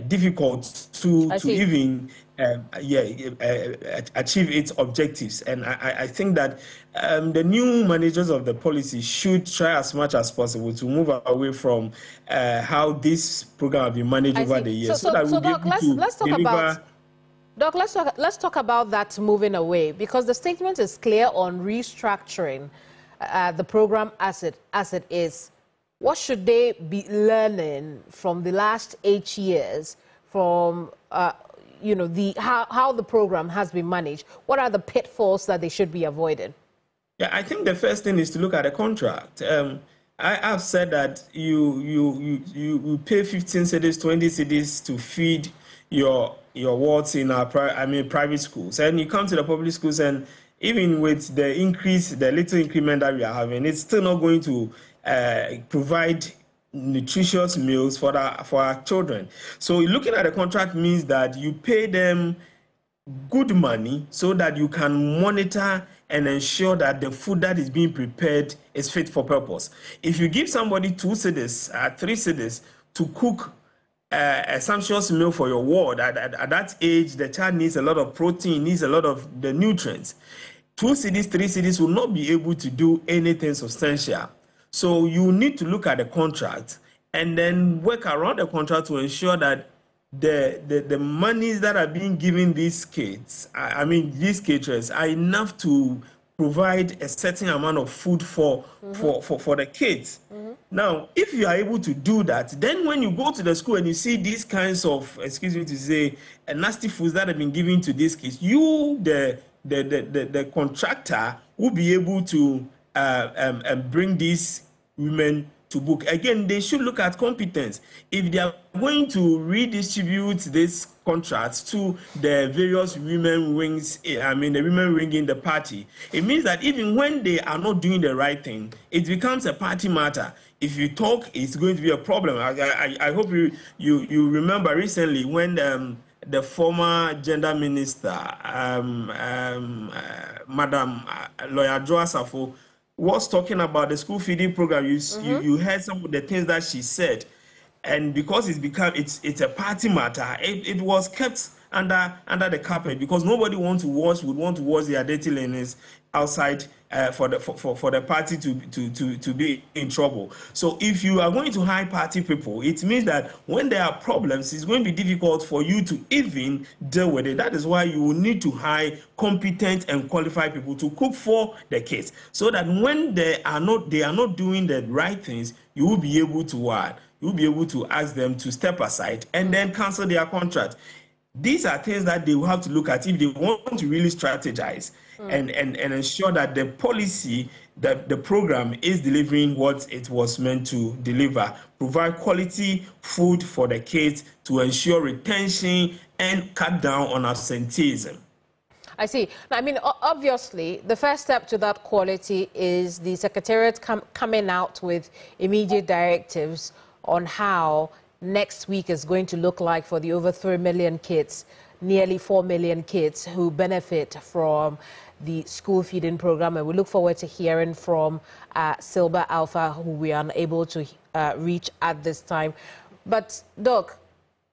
difficult to even achieve its objectives. And I think that the new managers of the policy should try as much as possible to move away from how this program has been managed over the years, so that we'll be able to deliver.
Doc, let's talk about that moving away, because the statement is clear on restructuring the program as it is. what should they be learning from the last 8 years from, you know, how the program has been managed? What are the pitfalls that they should be avoiding?
Yeah, I think the first thing is to look at the contract. I have said that you pay 15 cedis, 20 cedis to feed your wards in our private schools, and you come to the public schools, and even with the increase, the little increment that we are having, it's still not going to provide nutritious meals for our children. So looking at the contract means that you pay them good money so that you can monitor and ensure that the food that is being prepared is fit for purpose. If you give somebody 2 cedis, 3 cedis to cook a sumptuous meal for your ward, at that age, the child needs a lot of protein, needs a lot of the nutrients. 2 cedis, 3 cedis will not be able to do anything substantial. So you need to look at the contract and then work around the contract to ensure that the monies that are being given these kids, these caterers, are enough to provide a certain amount of food for the kids. Now, if you are able to do that, then when you go to the school and you see these kinds of, excuse me to say, nasty foods that have been given to these kids, you, the contractor, will be able to bring these women to book. Again, they should look at competence. If they are going to redistribute these contracts to the various women wings, the women wing in the party, it means that even when they are not doing the right thing, it becomes a party matter. If you talk, it's going to be a problem. I hope you remember recently when the former gender minister, Madam Lawyer Joa Safo, was talking about the school feeding program. You heard some of the things that she said, and because it's a party matter, it was kept under the carpet because nobody would want to wash their dirty linens outside for the party to be in trouble. So if you are going to hire party people, it means that when there are problems, it's going to be difficult for you to even deal with it. That is why you will need to hire competent and qualified people to cook for the kids, so that when they are not doing the right things, you will be able to ask them to step aside and then cancel their contract. These are things that they will have to look at if they want to really strategize and ensure that the policy, that the program is delivering what it was meant to deliver. Provide quality food for the kids to ensure retention and cut down on absenteeism.
I see. I mean, obviously, the first step to that quality is the Secretariat coming out with immediate directives on how next week is going to look like for the over 3 million kids, nearly 4 million kids who benefit from the school feeding program. And we look forward to hearing from Silba Alpha, who we are unable to reach at this time. But, Doc,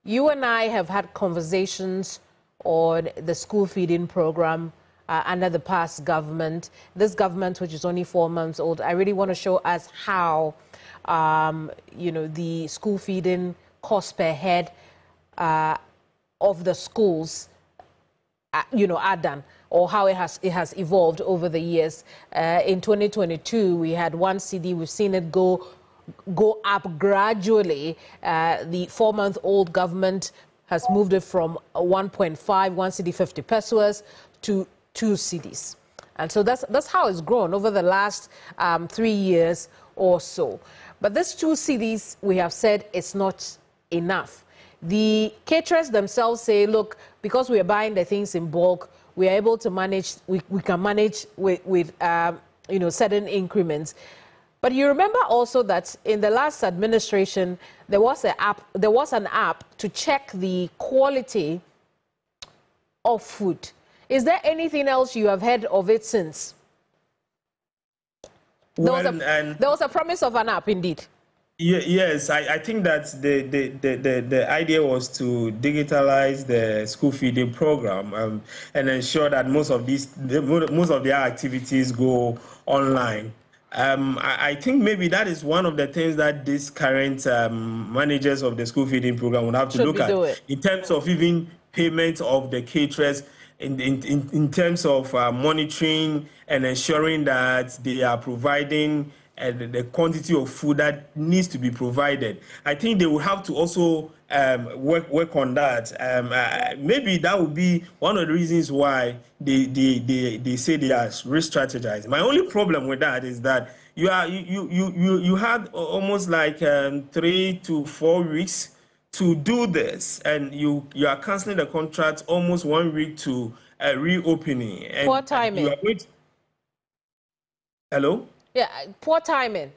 you and I have had conversations on the school feeding program under the past government. This government, which is only 4 months old, I really want to show us how the school feeding cost per head of the schools, are done, or how it has evolved over the years. In 2022, we had 1 cedi. We've seen it go up gradually. The 4-month-old government has moved it from 1.5, 1 cedi 50 pesos to 2 cedis. And so that's how it's grown over the last 3 years or so. But this 2 cedis, we have said, it's not enough. The caterers themselves say, look, because we are buying the things in bulk, we are able to manage, we can manage with certain increments. But you remember also that in the last administration, there was an app to check the quality of food. Is there anything else you have heard of it since? There was a promise of an app, indeed.
Yes, I think that the idea was to digitalize the school feeding program and ensure that most of their activities go online. I think maybe that is one of the things that these current managers of the school feeding program would have to look at in terms of even payment of the caterers, in terms of monitoring and ensuring that they are providing the quantity of food that needs to be provided. I think they will have to also work on that. Maybe that would be one of the reasons why they say they are re-strategizing. My only problem with that is that you had almost like 3 to 4 weeks to do this, and you are canceling the contract almost 1 week to reopening. And
poor timing.
Hello?
Yeah, poor timing.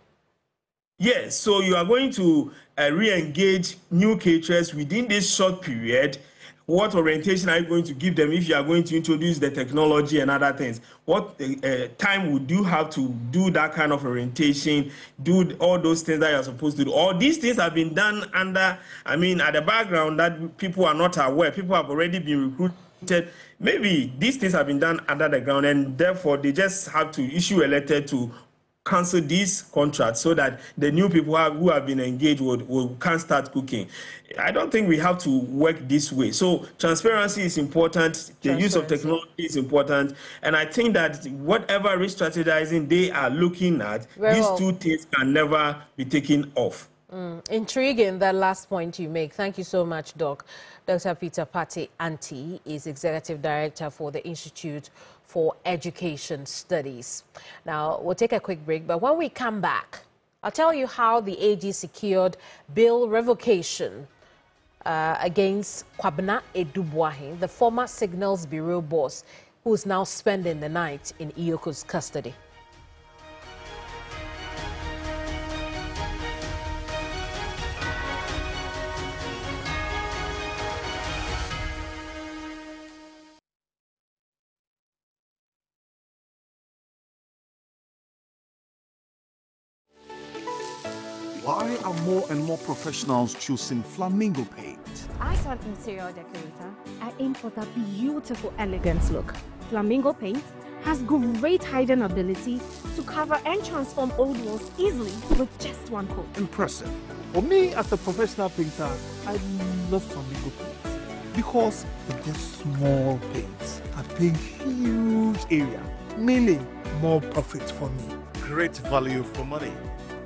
Yes, so you are going to re-engage new caterers within this short period. What orientation are you going to give them if you are going to introduce the technology and other things? What time would you have to do that kind of orientation, do all those things that you're supposed to do? All these things have been done under, at the background that people are not aware. People have already been recruited. Maybe these things have been done under the ground, and therefore they just have to issue a letter to cancel these contracts so that the new people who have been engaged can start cooking. I don't think we have to work this way. So transparency is important. The use of technology is important. And I think that whatever re-strategizing they are looking at, these two things can never be taken off.
Intriguing, that last point you make. Thank you so much, Doc. Dr. Peter Pate Anti is Executive Director for the Institute for Education Studies. Now, we'll take a quick break, but when we come back, I'll tell you how the AG secured bail revocation against Kwabena Edubuahin, the former Signals Bureau boss, who is now spending the night in Iyoko's custody.
Why are more and more professionals choosing Flamingo paint?
As an interior decorator, I aim for that beautiful, elegant look. Flamingo paint has great hiding ability to cover and transform old walls easily with just one coat.
Impressive. For me, as a professional painter, I love Flamingo paint because with just small paints, I paint huge area, meaning more profit for me. Great value for money.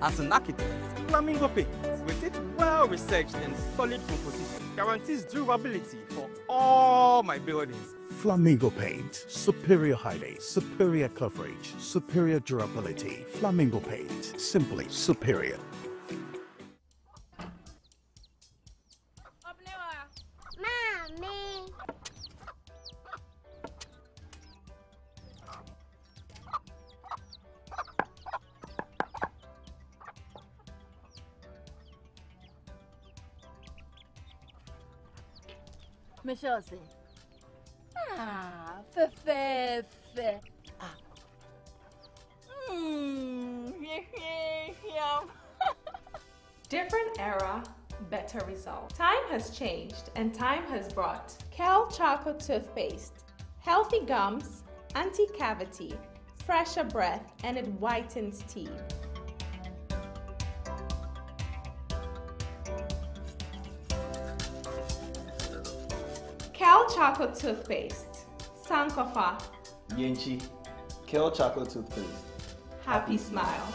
As an architect, Flamingo paint, with its well-researched and solid composition, guarantees durability for all my buildings.
Flamingo paint, superior hiding, superior coverage, superior durability. Flamingo paint, simply superior.
Mommy.
Michelle say, fe.
Different era, better result. Time has changed and time has brought Kel Charcoal Toothpaste. Healthy gums, anti-cavity, fresher breath, and it whitens teeth. Kel Chocolate Toothpaste. Sankofa.
Yenchi. Kel Chocolate Toothpaste.
Happy smile.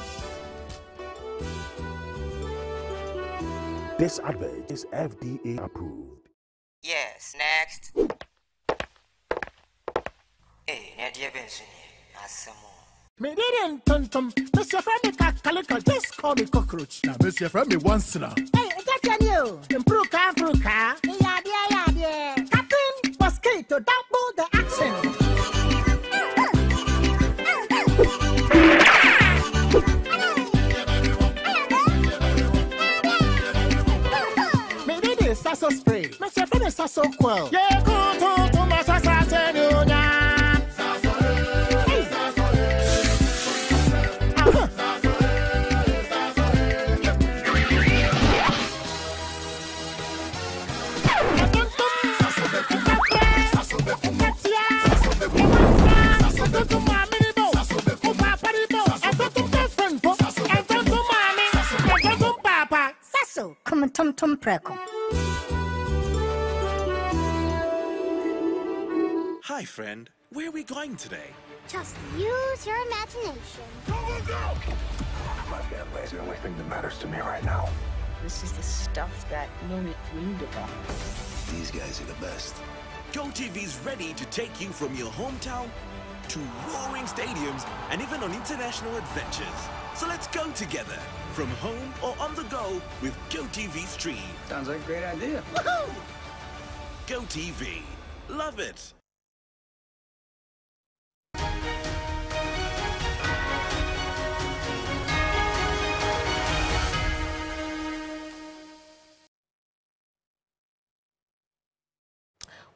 This advert is FDA approved.
Yes, next. Hey, Nadia Benson.
Me didn't tum. Mr. Friend Calico, just call me cockroach.
Now, Mr. Friend, me once now.
Hey, that's you. Improve car. Yeah. Captain Mosquito, double the accent. Me did this sasso spray. Mr. Friend is sasso quell. Yeah, go to my sasso.
Tum preko.
Hi, friend. Where are we going today?
Just use your imagination.
Go!
My family is the only thing that matters to me right now.
This is the stuff that Nome dreamed about.
These guys are the best.
GoTV's ready to take you from your hometown to roaring stadiums and even on international adventures. So let's go together, from home or on the go with GoTV Stream.
Sounds like a great idea.
Woohoo! GoTV. Love it.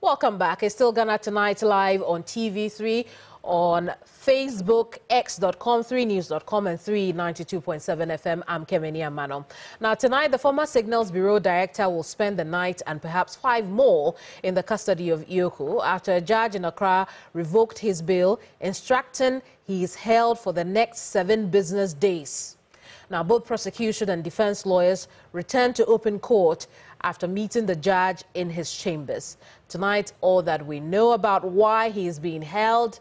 Welcome back. It's still Ghana Tonight live on TV3, on Facebook, x.com, 3news.com, and 392.7 FM. I'm Kemeni Amano. Now, tonight, the former Signals Bureau Director will spend the night and perhaps 5 more in the custody of Iyoko after a judge in Accra revoked his bail, instructing he is held for the next 7 business days. Now, both prosecution and defense lawyers returned to open court after meeting the judge in his chambers. Tonight, all that we know about why he is being held.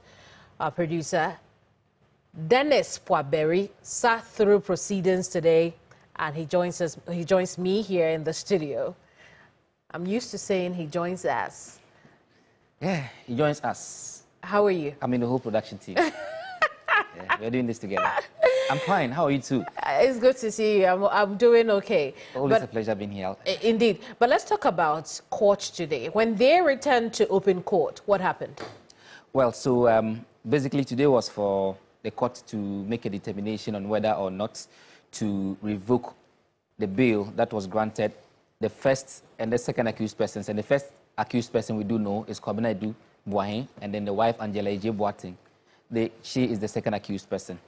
Our producer, Dennis Poaberi, sat through proceedings today, and he joins me here in the studio. I'm used to saying he joins us.
Yeah, he joins us.
How are you?
I'm in the whole production team. Yeah, we're doing this together. I'm fine. How are you too?
It's good to see you. I'm doing okay.
Always a pleasure being here.
Indeed. But let's talk about court today. When they returned to open court, what happened?
Well, so basically today was for the court to make a determination on whether or not to revoke the bail that was granted the first and the second accused persons. And the first accused person we do know is Kwabena Edu Boahen, and then the wife Angela J. Boateng. She is the second accused person.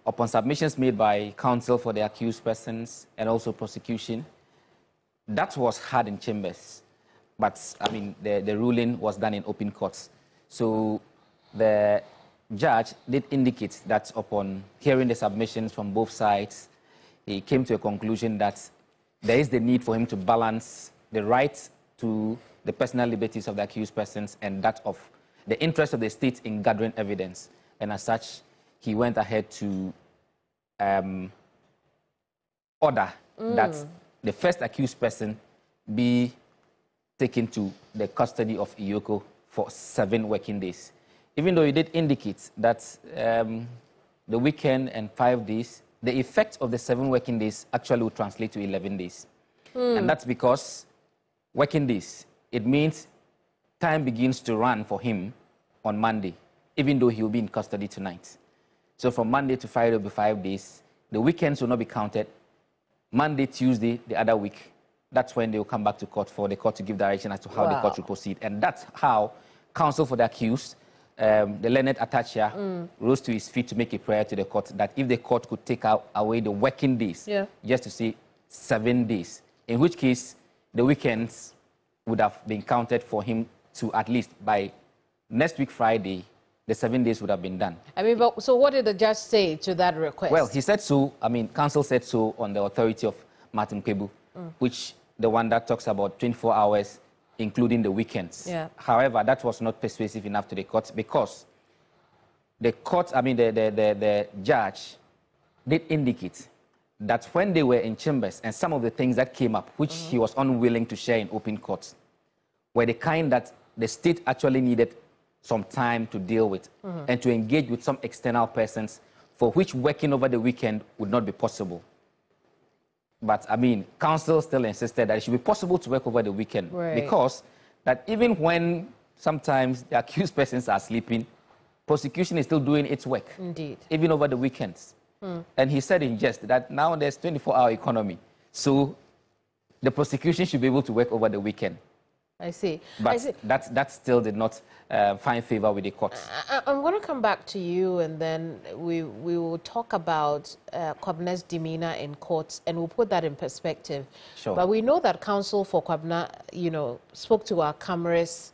Upon submissions made by counsel for the accused persons and also prosecution, that was heard in chambers. But, I mean, the ruling was done in open courts. So the judge did indicate that upon hearing the submissions from both sides, he came to a conclusion that there is the need for him to balance the right to the personal liberties of the accused persons and that of the interest of the state in gathering evidence. And as such, he went ahead to order that the first accused person be taken to the custody of Iyoko for 7 working days. Even though he did indicate that the weekend and 5 days, the effect of the 7 working days actually will translate to 11 days. And that's because working days, it means time begins to run for him on Monday, even though he will be in custody tonight. So from Monday to Friday will be 5 days. The weekends will not be counted. Monday, Tuesday, the other week, that's when they will come back to court for the court to give direction as to how the court will proceed. And that's how counsel for the accused, the learned Atachia, rose to his feet to make a prayer to the court that if the court could take away the working days, just to say 7 days, in which case the weekends would have been counted for him to at least by next week Friday, the 7 days would have been done.
I mean, but, so what did the judge say to that request?
Well, he said so, I mean, counsel said so on the authority of Martin Kpebu, which the one that talks about 24 hours, including the weekends. However, that was not persuasive enough to the court because the court, I mean, the judge did indicate that when they were in chambers and some of the things that came up, which he was unwilling to share in open court, were the kind that the state actually needed some time to deal with and to engage with some external persons for which working over the weekend would not be possible. But, I mean, counsel still insisted that it should be possible to work over the weekend because that even when sometimes the accused persons are sleeping, prosecution is still doing its work.
Indeed.
Even over the weekends. And he said in jest that now there's 24-hour economy. So the prosecution should be able to work over the weekend.
I see.
But that still did not find favor with the court.
I'm going to come back to you, and then we will talk about Kwabena's demeanor in court, and we'll put that in perspective.
Sure.
But we know that counsel for Kwabena, you know, spoke to our cameras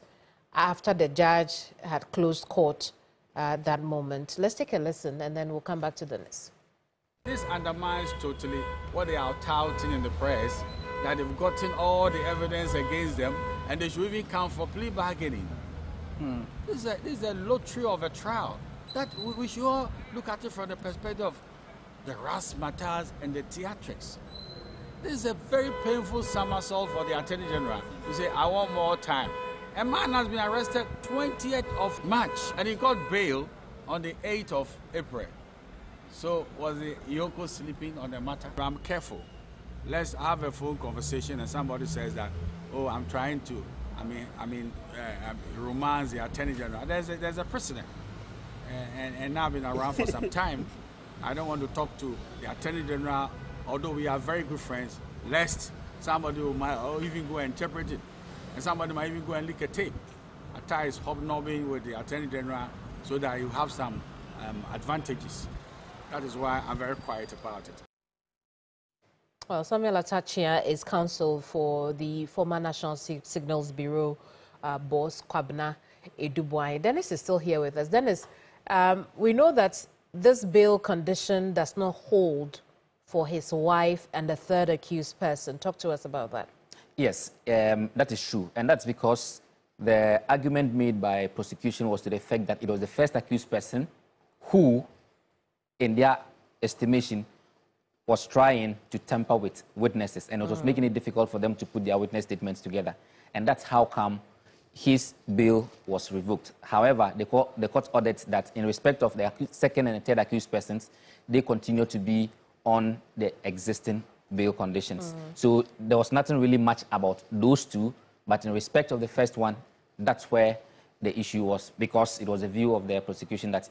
after the judge had closed court at that moment. Let's take a listen, and then we'll come back to the list.
This undermines totally what they are touting in the press, that they've gotten all the evidence against them, and they should even come for plea bargaining. This is a lottery of a trial. That we should all look at it from the perspective of the razzmatazz, and the theatrics. This is a very painful somersault for the Attorney General to say, I want more time. A man has been arrested 20th of March, and he got bail on the 8th of April. So was the Yoko sleeping on the matter? I'm careful. Let's have a full conversation, and somebody says that, oh, I'm trying to, romance the Attorney General. There's a precedent, and now I've been around for some time. I don't want to talk to the Attorney General, although we are very good friends, lest somebody might even go and interpret it, and somebody might even go and leak a tape. Atta is hobnobbing with the Attorney General so that you have some advantages. That is why I'm very quiet about it.
Well, Samuel Atachia is counsel for the former National Signals Bureau boss, Kwabena Edubwai. Dennis is still here with us. Dennis, we know that this bail condition does not hold for his wife and the third accused person. Talk to us about that.
Yes, that is true. And that's because the argument made by prosecution was to the effect that it was the first accused person who, in their estimation, was trying to tamper with witnesses, and it was making it difficult for them to put their witness statements together. And that's how come his bail was revoked. However, the court ordered that in respect of the second and third accused persons, they continue to be on the existing bail conditions. So there was nothing really much about those two, but in respect of the first one, that's where the issue was, because it was a view of the prosecution that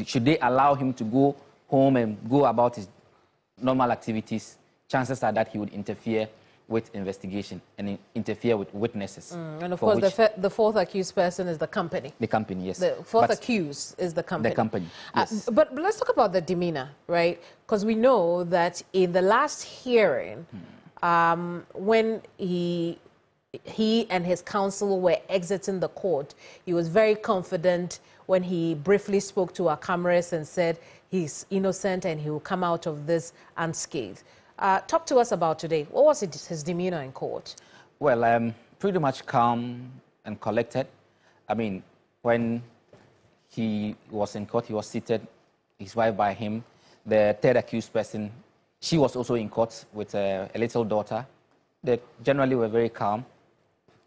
should they allow him to go home and go about his normal activities, chances are that he would interfere with investigation and interfere with witnesses.
And of course, the fourth accused person is the company.
The company, yes.
The fourth accused is the company.
The company, yes.
But let's talk about the demeanor, right? Because we know that in the last hearing, when he and his counsel were exiting the court, he was very confident when he briefly spoke to our cameras and said he's innocent and he will come out of this unscathed. Talk to us about today. What was his demeanor in court?
Well, pretty much calm and collected. I mean, when he was in court, he was seated, his wife by him. The third accused person, she was also in court with a little daughter. They generally were very calm,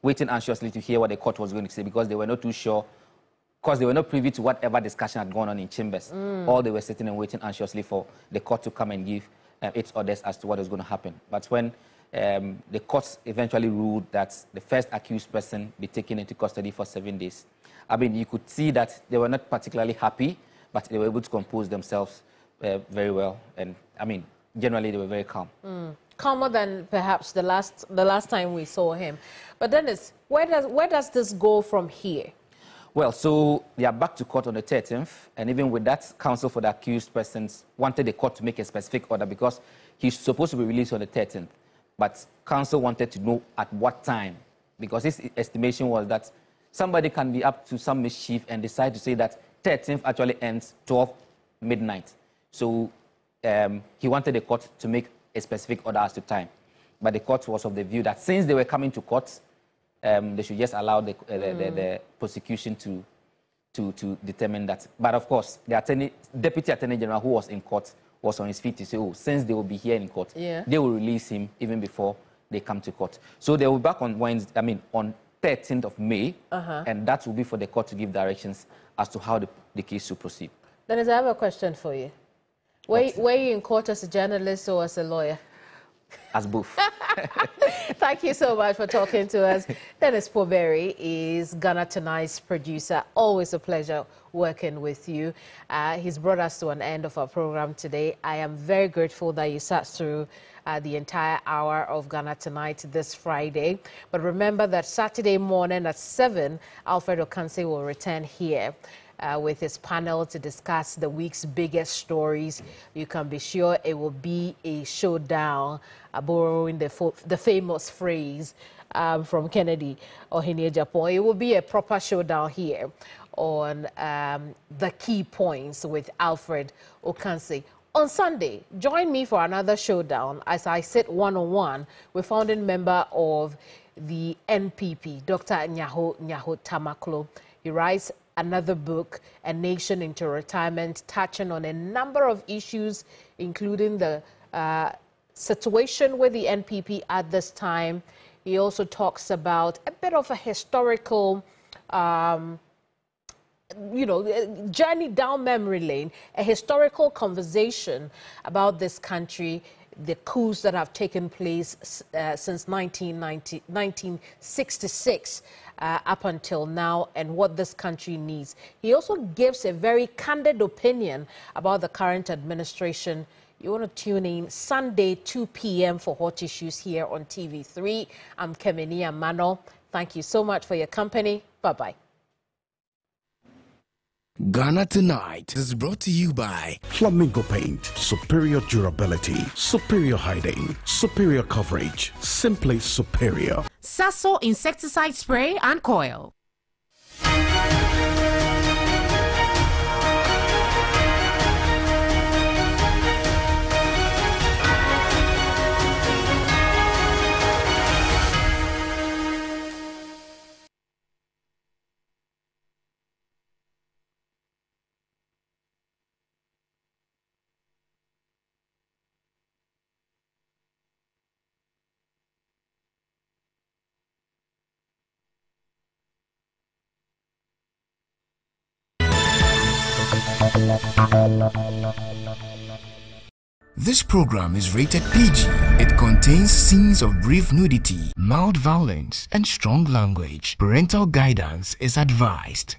waiting anxiously to hear what the court was going to say, because they were not too sure, because they were not privy to whatever discussion had gone on in chambers. All they were sitting and waiting anxiously for the court to come and give its orders as to what was going to happen. But when the court eventually ruled that the first accused person be taken into custody for 7 days, I mean, you could see that they were not particularly happy, but they were able to compose themselves very well. And I mean, generally they were very calm.
Calmer than perhaps the last time we saw him. But Dennis, where does this go from here?
Well, so they are back to court on the 13th, and even with that, counsel for the accused persons wanted the court to make a specific order because he's supposed to be released on the 13th. But counsel wanted to know at what time, because his estimation was that somebody can be up to some mischief and decide to say that 13th actually ends 12 midnight. So he wanted the court to make a specific order as to time. But the court was of the view that since they were coming to court, they should just allow the prosecution to determine that. But of course, the Deputy Attorney General who was in court was on his feet to say, oh, since they will be here in court, they will release him even before they come to court. So they will be back on Wednesday, on 13th of May, and that will be for the court to give directions as to how the case will proceed.
Dennis, I have a question for you. Were you in court as a journalist or as a lawyer?
As both.
Thank you so much for talking to us. Dennis Poberi is Ghana Tonight's producer. Always a pleasure working with you. He's brought us to an end of our program today. I am very grateful that you sat through the entire hour of Ghana Tonight this Friday. But remember that Saturday morning at 7, Alfred Okanse will return here with his panel to discuss the week's biggest stories. You can be sure it will be a showdown, borrowing the famous phrase from Kennedy Ohene Japan. It will be a proper showdown here on the key points with Alfred Okanse. On Sunday, join me for another showdown as I sit one-on-one with founding member of the NPP, Dr. Nyaho Tamaklo. He writes another book, A Nation into Retirement, touching on a number of issues, including the situation with the NPP at this time. He also talks about a bit of a historical journey down memory lane, a historical conversation about this country, the coups that have taken place since 1966 up until now, and what this country needs. He also gives a very candid opinion about the current administration. You want to tune in Sunday, 2 p.m. for Hot Issues here on TV3. I'm Kemini Amano. Thank you so much for your company. Bye-bye.
Ghana Tonight is brought to you by Flamingo Paint. Superior durability, superior hiding, superior coverage, simply superior.
Sasso insecticide spray and coil.
This program is rated PG. It contains scenes of brief nudity, mild violence, and strong language. Parental guidance is advised.